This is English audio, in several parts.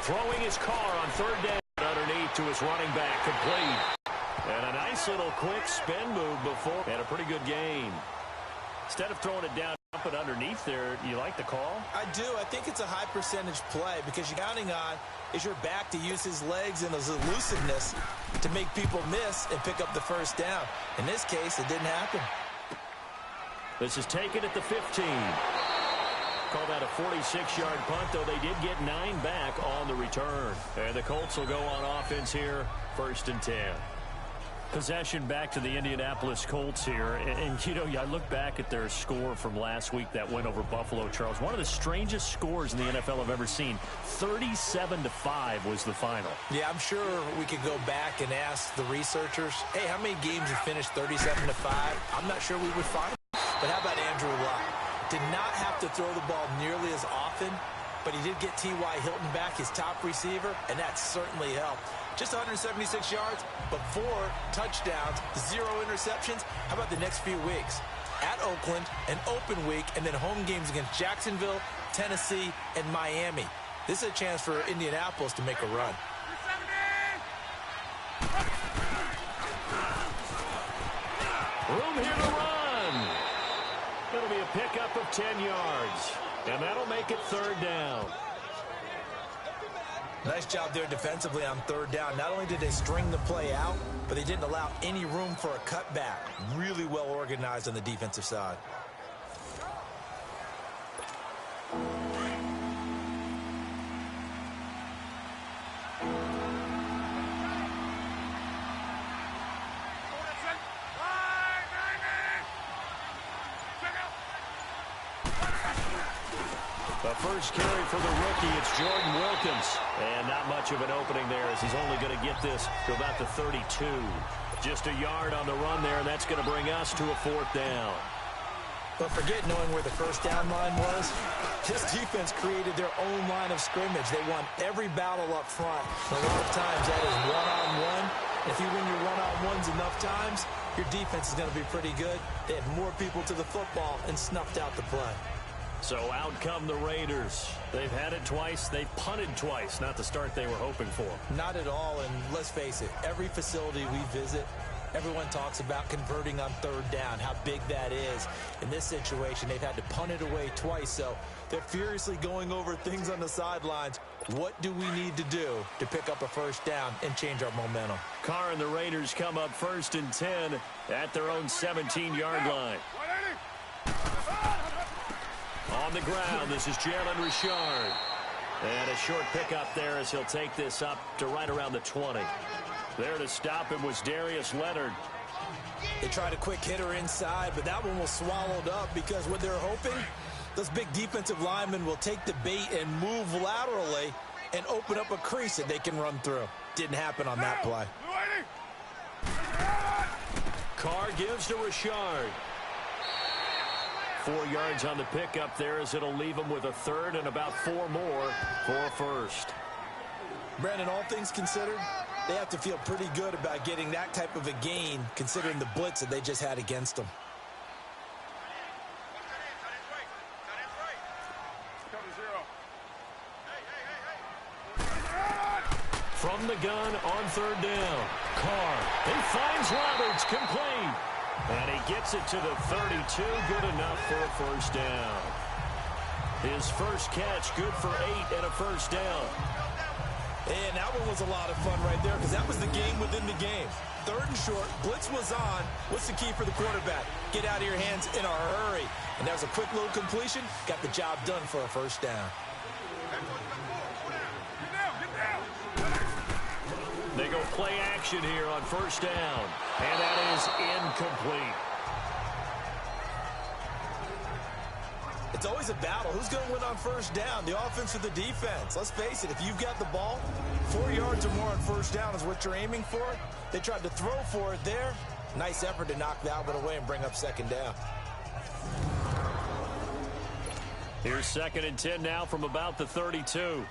Throwing his car on third down underneath to his running back, complete. And a nice little quick spin move before, and a pretty good gain. Instead of throwing it down, dump it underneath there, you like the call? I do. I think it's a high percentage play because you're counting on is your back to use his legs and his elusiveness to make people miss and pick up the first down. In this case, it didn't happen. This is taken at the 15. Call that a 46-yard punt, though they did get 9 back on the return. And the Colts will go on offense here, 1st and 10. Possession back to the Indianapolis Colts here. And you know, I look back at their score from last week, that win over Buffalo, Charles. One of the strangest scores in the NFL I've ever seen. 37-5 was the final. Yeah, I'm sure we could go back and ask the researchers, hey, how many games have finished 37-5? I'm not sure we would find it. But how about Andrew Luck? Did not have to throw the ball nearly as often, but he did get T.Y. Hilton back, his top receiver, and that certainly helped. Just 176 yards, but 4 touchdowns, 0 interceptions. How about the next few weeks? At Oakland, an open week, and then home games against Jacksonville, Tennessee, and Miami. This is a chance for Indianapolis to make a run. Room here to run. It'll be a pickup of 10 yards, and that'll make it 3rd down. Nice job there defensively on 3rd down. Not only did they string the play out, but they didn't allow any room for a cutback. Really well organized on the defensive side. The first carry for the rookie, it's Jordan Wilkins. And not much of an opening there as he's only going to get this to about the 32. Just a yard on the run there, and that's going to bring us to a 4th down. But forget knowing where the first down line was. This defense created their own line of scrimmage. They won every battle up front. A lot of times that is one-on-one. If you win your one-on-ones enough times, your defense is going to be pretty good. They had more people to the football and snuffed out the play. So out come the Raiders. They've had it twice. They've punted twice. Not the start they were hoping for. Not at all, and let's face it, every facility we visit, everyone talks about converting on 3rd down, how big that is. In this situation, they've had to punt it away twice, so they're furiously going over things on the sidelines. What do we need to do to pick up a first down and change our momentum? Carr and the Raiders come up 1st and 10 at their own 17-yard line. On the ground, this is Jalen Richard. And a short pickup there as he'll take this up to right around the 20. There to stop him was Darius Leonard. They tried a quick hitter inside, but that one was swallowed up because what they're hoping, those big defensive linemen will take the bait and move laterally and open up a crease that they can run through. Didn't happen on that play. Carr gives to Richard. 4 yards on the pickup there as it'll leave him with a 3rd and about 4 more for a 1st. Brandon, all things considered, they have to feel pretty good about getting that type of a gain considering the blitz that they just had against them. From the gun on 3rd down. Carr, he finds Roberts, complete. And he gets it to the 32, good enough for a 1st down. His first catch, good for 8 and a 1st down. And that one was a lot of fun right there because that was the game within the game. 3rd and short, blitz was on. What's the key for the quarterback? Get out of your hands in a hurry. And that was a quick little completion. Got the job done for a 1st down. They go play action here on 1st down. And that is incomplete. It's always a battle. Who's going to win on 1st down, the offense or the defense? Let's face it, if you've got the ball, 4 yards or more on 1st down is what you're aiming for. They tried to throw for it there. Nice effort to knock that one away and bring up 2nd down. Here's 2nd and 10 now from about the 32.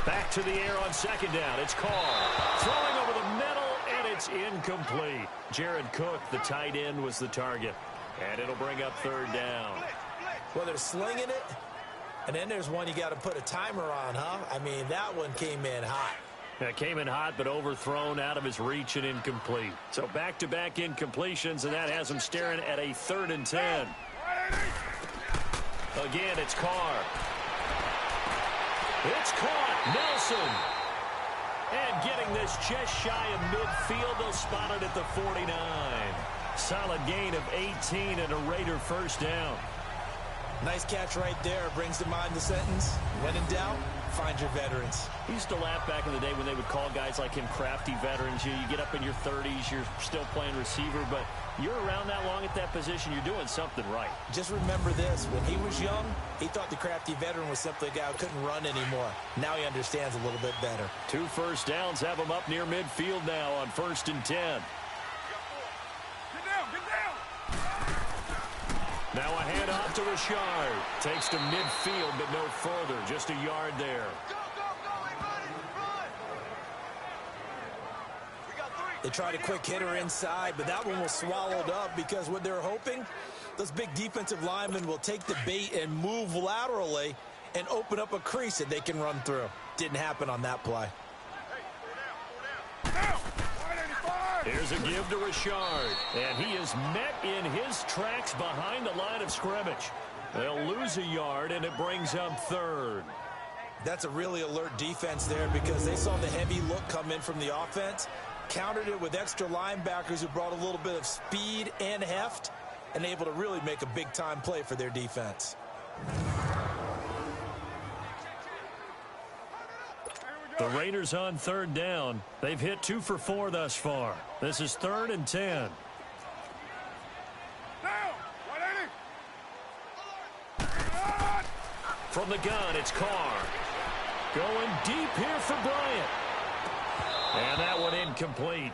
Back to the air on 2nd down. It's Carr. Throwing over the middle, and it's incomplete. Jared Cook, the tight end, was the target. And it'll bring up third down. Well, they're slinging it. And then there's one you got to put a timer on, huh? I mean, that one came in hot. It came in hot, but overthrown, out of his reach, and incomplete. So back-to-back incompletions, and that has him staring at a 3rd and 10. Again, it's Carr. It's caught. Nelson. And getting this just shy of midfield, they'll spot it at the 49. Solid gain of 18 and a Raider first down. Nice catch right there. Brings to mind the sentence, when in doubt, find your veterans. He used to laugh back in the day when they would call guys like him crafty veterans. You get up in your 30s, you're still playing receiver, but you're around that long at that position, you're doing something right. Just remember this. When he was young, he thought the crafty veteran was simply a guy who couldn't run anymore. Now he understands a little bit better. 2 first downs have him up near midfield now on 1st and 10. Now a handoff to Richard. Takes to midfield, but no further. Just a yard there. They tried a quick hitter inside, but that one was swallowed up because what they're hoping, those big defensive linemen will take the bait and move laterally and open up a crease that they can run through. Didn't happen on that play. Here's a give to Richard, and he is met in his tracks behind the line of scrimmage. They'll lose a yard, and it brings up 3rd. That's a really alert defense there because they saw the heavy look come in from the offense, countered it with extra linebackers who brought a little bit of speed and heft, and able to really make a big-time play for their defense. The Raiders on 3rd down. They've hit 2 for 4 thus far. This is 3rd and 10. From the gun, it's Carr. Going deep here for Bryant. And that one incomplete.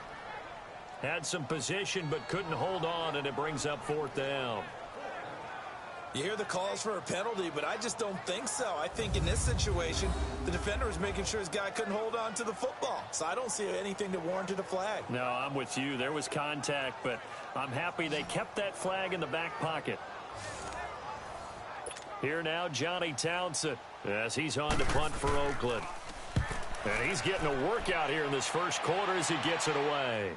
Had some position but couldn't hold on, and it brings up 4th down. You hear the calls for a penalty, but I just don't think so. I think in this situation, the defender was making sure his guy couldn't hold on to the football. So I don't see anything that warranted a flag. No, I'm with you. There was contact, but I'm happy they kept that flag in the back pocket. Here now, Johnny Townsend, as he's on to punt for Oakland. And he's getting a workout here in this first quarter as he gets it away.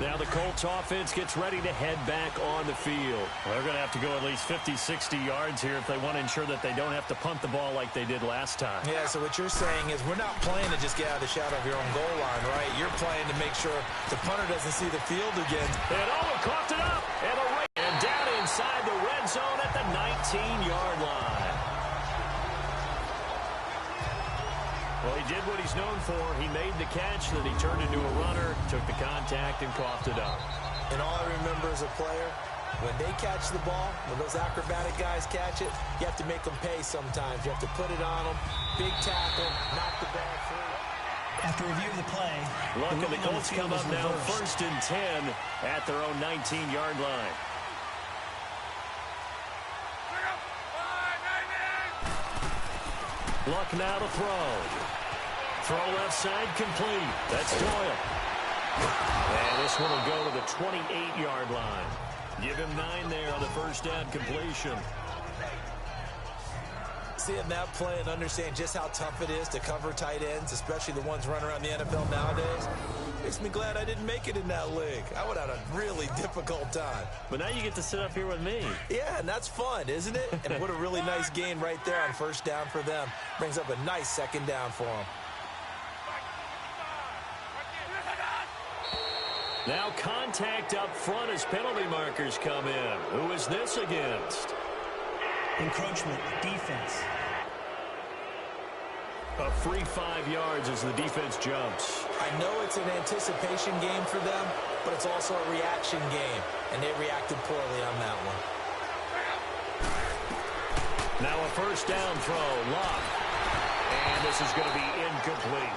Now the Colts offense gets ready to head back on the field. They're going to have to go at least 50, 60 yards here if they want to ensure that they don't have to punt the ball like they did last time. Yeah, so what you're saying is we're not playing to just get out of the shadow of your own goal line, right? You're playing to make sure the punter doesn't see the field again. And Owen coughed it up. And down inside the red zone at the 19-yard line. Well, he did what he's known for. He made the catch, then he turned into a runner, took the contact, and coughed it up. And all I remember as a player, when they catch the ball, when those acrobatic guys catch it, you have to make them pay sometimes. You have to put it on them, big tackle, knock the ball free. After review of the play, look, and the Colts come up now 1st and 10 at their own 19-yard line. Luck now to throw. Throw left side complete. That's Doyle. And this one will go to the 28-yard line. Give him 9 there on the first down completion. Seeing that play and understand just how tough it is to cover tight ends, especially the ones running around the NFL nowadays, makes me glad I didn't make it in that league. I would have had a really difficult time. But now you get to sit up here with me. Yeah, and that's fun, isn't it? And what a really nice gain right there on first down for them. Brings up a nice second down for them. Now contact up front as penalty markers come in. Who is this against? Encroachment, defense. A free 5 yards as the defense jumps. I know it's an anticipation game for them, but it's also a reaction game, and they reacted poorly on that one. Now a first down throw, Luck. And this is going to be incomplete.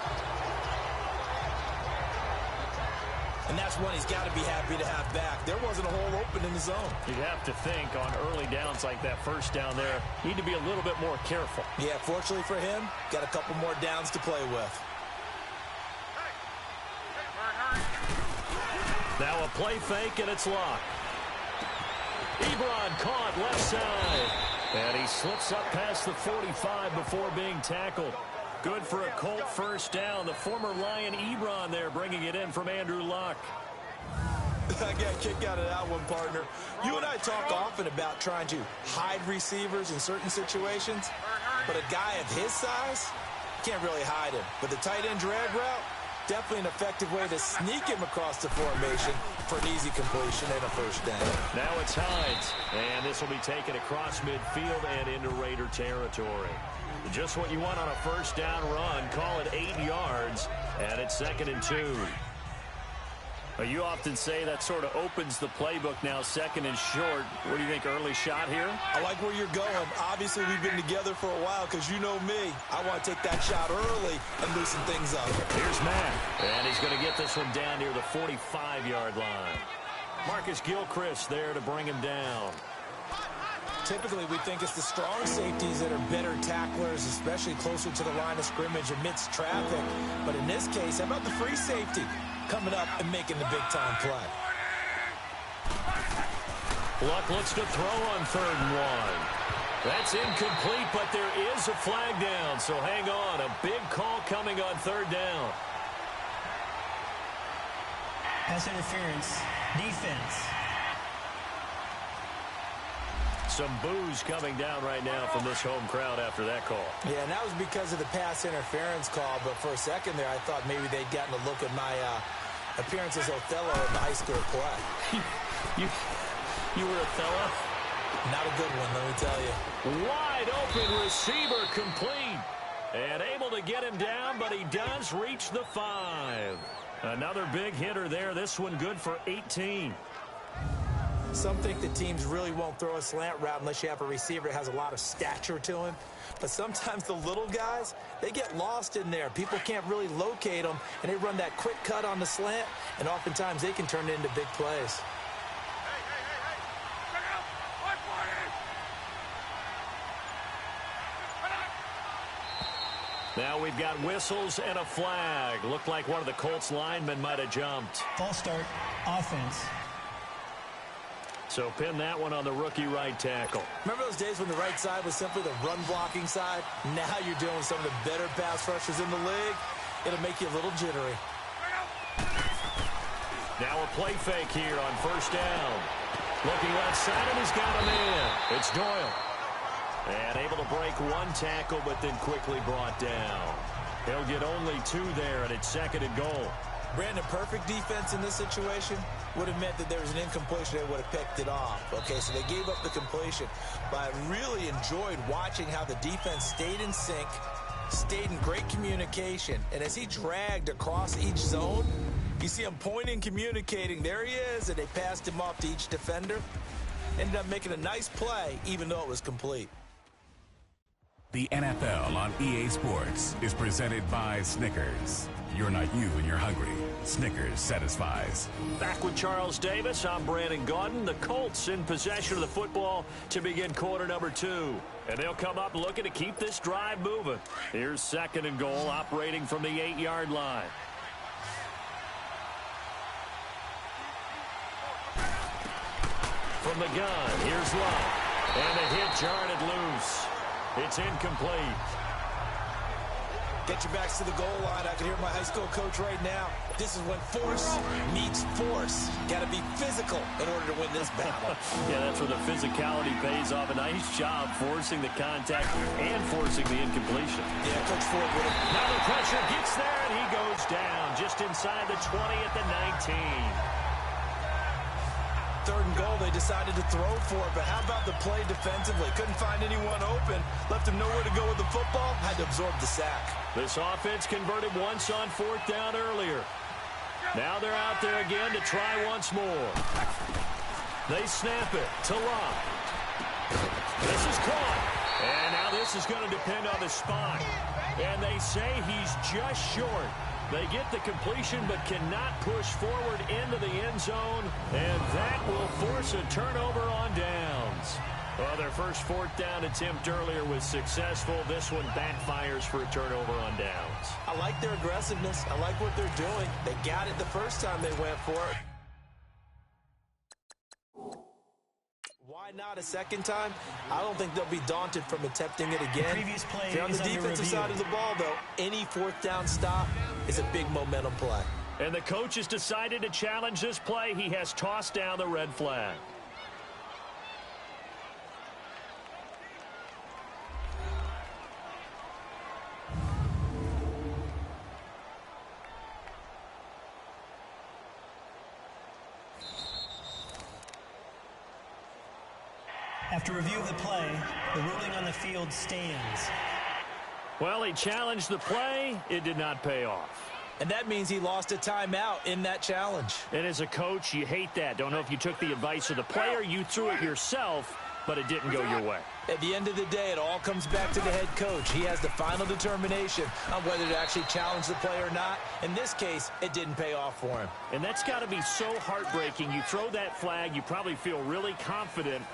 and that's one he's got to be happy to have back. There wasn't a hole open in the zone. You'd have to think on early downs like that first down there, need to be a little bit more careful. Yeah, fortunately for him, got a couple more downs to play with. Now a play fake, and it's locked. Ebron caught left side. And he slips up past the 45 before being tackled. Good for a Colt first down. The former Lion Ebron there bringing it in from Andrew Luck. I got a kick out of that one, partner. You and I talk often about trying to hide receivers in certain situations, but a guy of his size can't really hide him. But the tight end drag route, definitely an effective way to sneak him across the formation for an easy completion and a first down. Now it's Hines, and this will be taken across midfield and into Raider territory. Just what you want on a first down run. Call it 8 yards, and it's 2nd and 2. You often say that sort of opens the playbook now, 2nd and short. What do you think, early shot here? I like where you're going. Obviously, we've been together for a while because you know me. I want to take that shot early and loosen things up. Here's Matt, and he's going to get this one down near the 45-yard line. Marcus Gilchrist there to bring him down. Typically, we think it's the strong safeties that are better tacklers, especially closer to the line of scrimmage amidst traffic. But in this case, how about the free safety coming up and making the big-time play? Luck looks to throw on 3rd and 1. That's incomplete, but there is a flag down, so hang on. A big call coming on 3rd down. Pass interference. Defense. Some boos coming down right now from this home crowd after that call. Yeah, and that was because of the pass interference call, but for a second there, I thought maybe they'd gotten a look at my appearance as Othello in the high school play. You were Othello? Not a good one, let me tell you. Wide open receiver complete. And able to get him down, but he does reach the 5. Another big hitter there. This one good for 18. Some think that teams really won't throw a slant route unless you have a receiver that has a lot of stature to him. But sometimes the little guys, they get lost in there. People can't really locate them, and they run that quick cut on the slant, and oftentimes they can turn it into big plays. Now we've got whistles and a flag. Looked like one of the Colts linemen might have jumped. False start. Offense. So pin that one on the rookie right tackle. Remember those days when the right side was simply the run-blocking side? Now you're dealing with some of the better pass rushers in the league. It'll make you a little jittery. Now a play fake here on 1st down. Looking left side, and he's got him in. It's Doyle. And able to break one tackle, but then quickly brought down. He'll get only 2 there, and it's 2nd and goal. Brandon, perfect defense in this situation would have meant that there was an incompletion. They would have picked it off. Okay, so they gave up the completion. But I really enjoyed watching how the defense stayed in sync, stayed in great communication. And as he dragged across each zone, you see him pointing, communicating. There he is, and they passed him off to each defender. Ended up making a nice play, even though it was complete. The NFL on EA Sports is presented by Snickers. You're not you when you're hungry. Snickers satisfies. Back with Charles Davis, I'm Brandon Gaudin. The Colts in possession of the football to begin quarter number 2. And they'll come up looking to keep this drive moving. Here's 2nd and goal, operating from the 8-yard line. From the gun, here's Luck. And the hit jarred it loose. It's incomplete. Get your backs to the goal line. I can hear my high school coach right now. This is when force meets force. Got to be physical in order to win this battle. Yeah, that's where the physicality pays off. A nice job forcing the contact and forcing the incompletion. Yeah, Coach Ford would have. Now the pressure gets there, and he goes down just inside the 20 at the 19. 3rd and goal, they decided to throw for it, but how about the play defensively? Couldn't find anyone open, left him nowhere to go with the football, had to absorb the sack. This offense converted once on 4th down earlier. Now they're out there again to try once more. They snap it to Luck. This is caught. And now this is going to depend on the spot. And they say he's just short. They get the completion but cannot push forward into the end zone, and that will force a turnover on downs. Well, their first fourth down attempt earlier was successful. This one backfires for a turnover on downs. I like their aggressiveness. I like what they're doing. They got it the first time they went for it. Why not a second time? I don't think they'll be daunted from attempting it again. Previous play if you're on the is under defensive review. side of the ball, though, any fourth down stop is a big momentum play. And the coach has decided to challenge this play. He has tossed down the red flag. After review of the play, the ruling on the field stands. Well, he challenged the play. It did not pay off. And that means he lost a timeout in that challenge. And as a coach, you hate that. Don't know if you took the advice of the player, you threw it yourself, but it didn't go your way. At the end of the day, it all comes back to the head coach. He has the final determination on whether to actually challenge the play or not. In this case, it didn't pay off for him. And that's got to be so heartbreaking. You throw that flag, you probably feel really confident,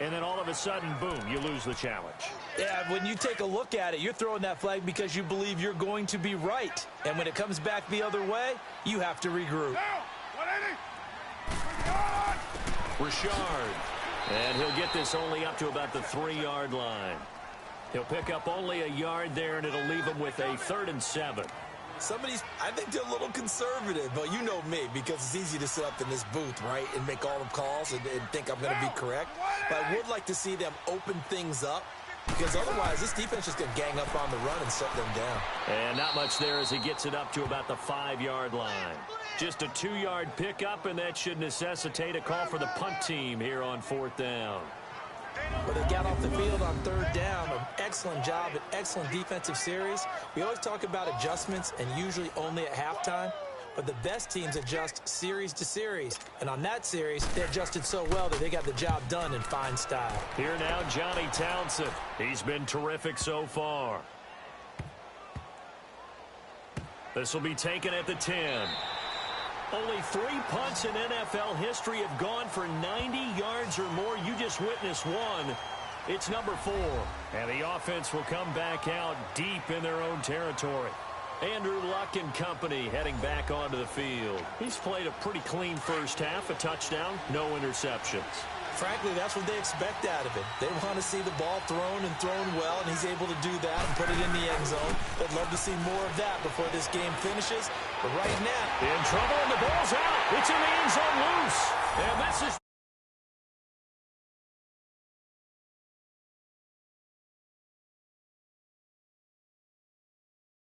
and then all of a sudden, boom, you lose the challenge. Yeah, when you take a look at it, you're throwing that flag because you believe you're going to be right. And when it comes back the other way, you have to regroup. Richard. And he'll get this only up to about the 3-yard line. He'll pick up only a yard there, and it'll leave him with a 3rd and 7. I think they're a little conservative, but you know me, because it's easy to sit up in this booth, right, and make all the calls and think I'm going to be correct. But I would like to see them open things up, because otherwise this defense is going to gang up on the run and shut them down. And not much there as he gets it up to about the 5-yard line. Just a 2-yard pickup, and that should necessitate a call for the punt team here on 4th down. But they got off the field on 3rd down. An excellent job, an excellent defensive series. We always talk about adjustments, and usually only at halftime. But the best teams adjust series to series. And on that series, they adjusted so well that they got the job done in fine style. Here now, Johnny Townsend. He's been terrific so far. This will be taken at the 10. Only 3 punts in NFL history have gone for 90 yards or more. You just witnessed one. It's number 4. And the offense will come back out deep in their own territory. Andrew Luck and company heading back onto the field. He's played a pretty clean first half, a touchdown, no interceptions. Frankly, that's what they expect out of him. They want to see the ball thrown and thrown well, and he's able to do that and put it in the end zone. They'd love to see more of that before this game finishes. But right now, in trouble, and the ball's out. It's in the end zone loose. And this is